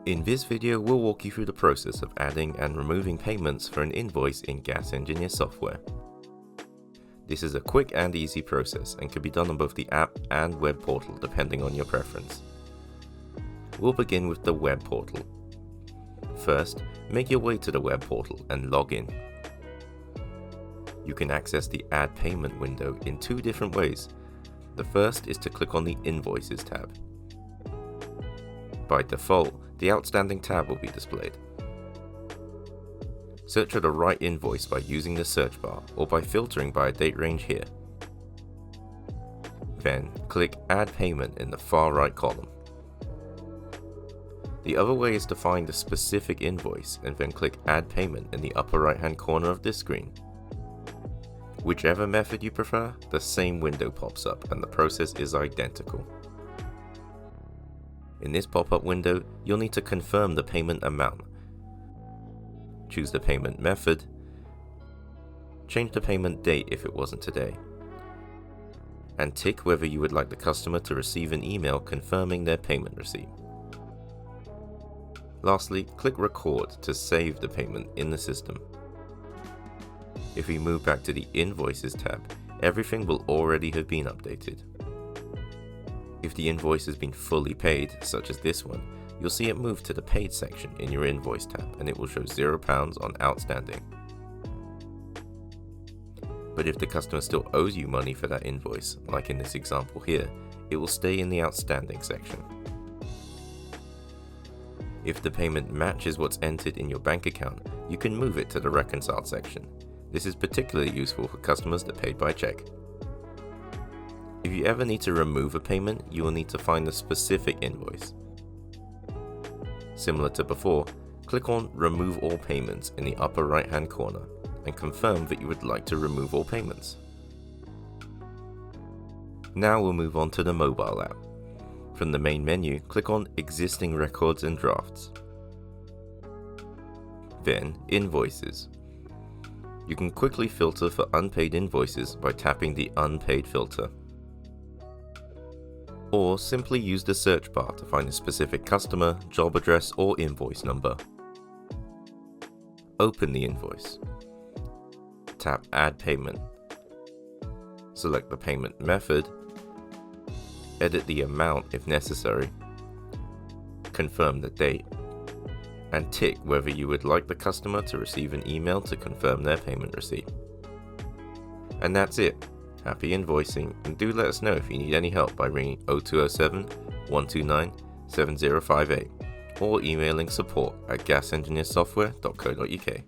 In this video, we'll walk you through the process of adding and removing payments for an invoice in Gas Engineer software. This is a quick and easy process and can be done on both the app and web portal depending on your preference. We'll begin with the web portal. First, make your way to the web portal and log in. You can access the Add Payment window in two different ways. The first is to click on the Invoices tab. By default, the Outstanding tab will be displayed. Search for the right invoice by using the search bar or by filtering by a date range here. Then, click Add Payment in the far right column. The other way is to find a specific invoice and then click Add Payment in the upper right hand corner of this screen. Whichever method you prefer, the same window pops up and the process is identical. In this pop-up window, you'll need to confirm the payment amount. Choose the payment method. Change the payment date if it wasn't today. And tick whether you would like the customer to receive an email confirming their payment receipt. Lastly, click Record to save the payment in the system. If we move back to the Invoices tab, everything will already have been updated. If the invoice has been fully paid, such as this one, you'll see it move to the Paid section in your Invoice tab and it will show £0 on outstanding. But if the customer still owes you money for that invoice, like in this example here, it will stay in the Outstanding section. If the payment matches what's entered in your bank account, you can move it to the Reconciled section. This is particularly useful for customers that paid by check. If you ever need to remove a payment, you will need to find the specific invoice. Similar to before, click on Remove All Payments in the upper right hand corner and confirm that you would like to remove all payments. Now we'll move on to the mobile app. From the main menu, click on Existing Records and Drafts. Then Invoices. You can quickly filter for unpaid invoices by tapping the Unpaid filter. Or simply use the search bar to find a specific customer, job address or invoice number. Open the invoice. Tap Add Payment. Select the payment method. Edit the amount if necessary. Confirm the date. And tick whether you would like the customer to receive an email to confirm their payment receipt. And that's it. Happy invoicing, and do let us know if you need any help by ringing 0207 129 7058 or emailing support@gasengineersoftware.co.uk.